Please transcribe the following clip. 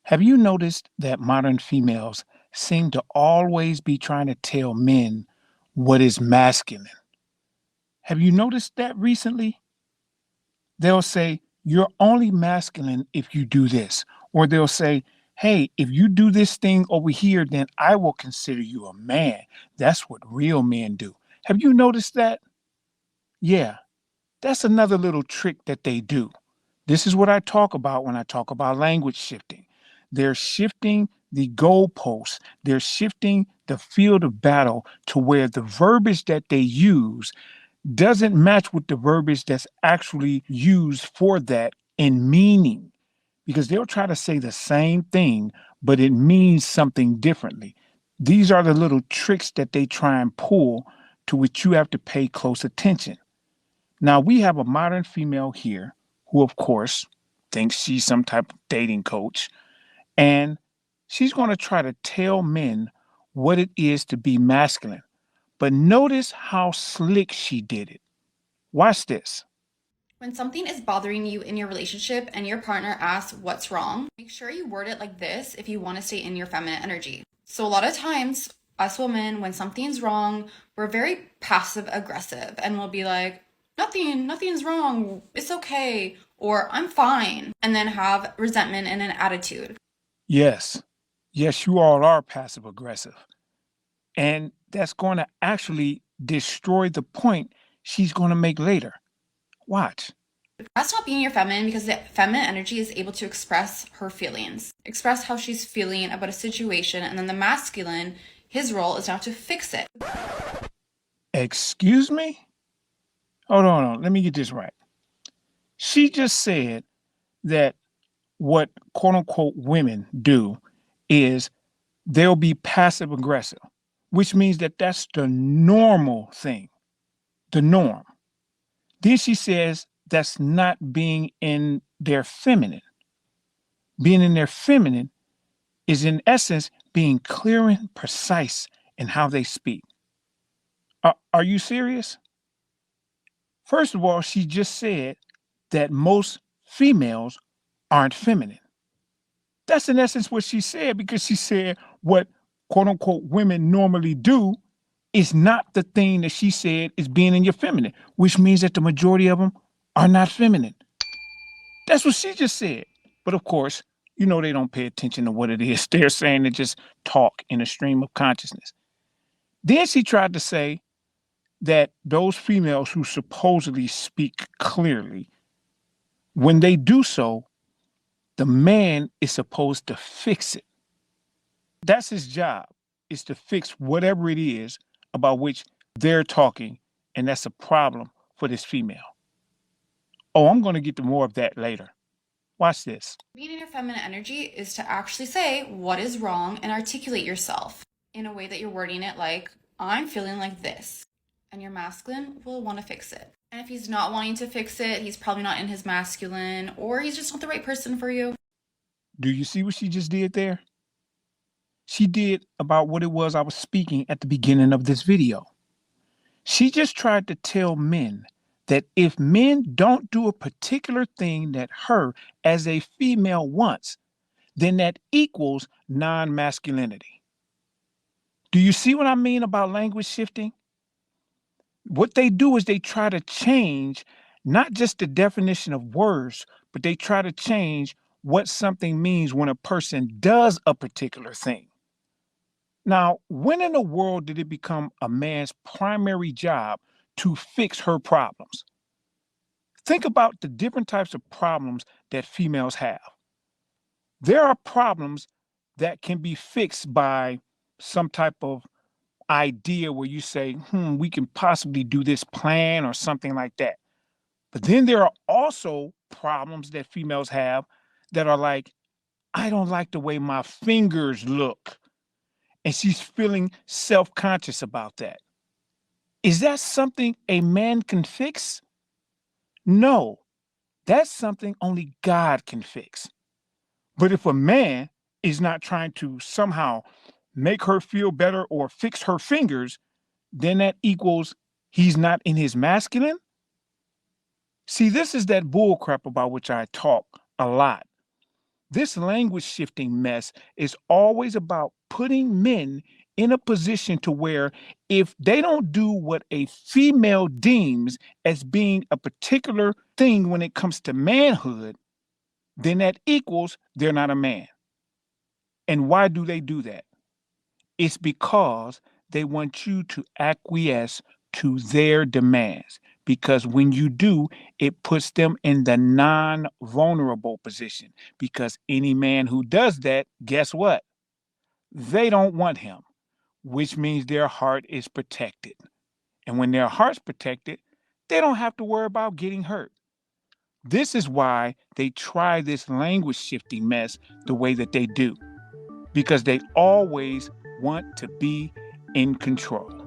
Have you noticed that modern females seem to always be trying to tell men what is masculine? Have you noticed that recently? They'll say, "You're only masculine if you do this." Or they'll say, "Hey, if you do this thing over here, then I will consider you a man. That's what real men do." Have you noticed that? Yeah, that's another little trick that they do. This is what I talk about when I talk about language shifting. They're shifting the goalposts, they're shifting the field of battle to where the verbiage that they use doesn't match with the verbiage that's actually used for that in meaning. Because they'll try to say the same thing, but it means something differently. These are the little tricks that they try and pull to which you have to pay close attention. Now, we have a modern female here who, of course, thinks she's some type of dating coach, and she's going to try to tell men what it is to be masculine. But notice how slick she did it. Watch this. When something is bothering you in your relationship and your partner asks what's wrong, make sure you word it like this if you want to stay in your feminine energy. So, a lot of times, us women, when something's wrong, we're very passive aggressive and we'll be like, nothing's wrong, it's okay, or I'm fine, and then have resentment and an attitude. Yes, yes, you all are passive aggressive. And that's going to actually destroy the point she's going to make later. Watch. That's not being your feminine because the feminine energy is able to express her feelings, express how she's feeling about a situation, and then the masculine, his role is now to fix it. Excuse me? Hold on. Let me get this right. She just said that what quote unquote women do is they'll be passive aggressive, which means that that's the normal thing, the norm. Then she says that's not being in their feminine. Being in their feminine is, in essence, being clear and precise in how they speak. Are you serious? First of all, she just said that most females aren't feminine. That's in essence what she said because she said what quote unquote women normally do is not the thing that she said is being in your feminine, which means that the majority of them are not feminine. That's what she just said. But of course, you know they don't pay attention to what it is. They're saying they just talk in a stream of consciousness. Then she tried to say that those females who supposedly speak clearly, when they do so, the man is supposed to fix it. That's his job, is to fix whatever it is about which they're talking, and that's a problem for this female. Oh, I'm going to get to more of that later. Watch this. Being in your feminine energy is to actually say what is wrong and articulate yourself in a way that you're wording it like, I'm feeling like this. And your masculine will want to fix it. And if he's not wanting to fix it, he's probably not in his masculine, or he's just not the right person for you. Do you see what she just did there? She did about what it was I was speaking at the beginning of this video. She just tried to tell men that if men don't do a particular thing that her as a female wants, then that equals non-masculinity. Do you see what I mean about language shifting? What they do is they try to change not just the definition of words, but they try to change what something means when a person does a particular thing. Now, when in the world did it become a man's primary job to fix her problems? Think about the different types of problems that females have. There are problems that can be fixed by some type of idea where you say, we can possibly do this plan or something like that. But then there are also problems that females have that are like, I don't like the way my fingers look. And she's feeling self-conscious about that. Is that something a man can fix? No, that's something only God can fix. But if a man is not trying to somehow make her feel better or fix her fingers, then that equals he's not in his masculine. See, this is that bull crap about which I talk a lot. This language shifting mess is always about putting men in a position to where if they don't do what a female deems as being a particular thing when it comes to manhood, then that equals they're not a man. And why do they do that? It's because they want you to acquiesce to their demands. Because when you do, it puts them in the non vulnerable position. Because any man who does that, guess what? They don't want him, which means their heart is protected. And when their heart's protected, they don't have to worry about getting hurt. This is why they try this language shifting mess the way that they do, because they always want to be in control.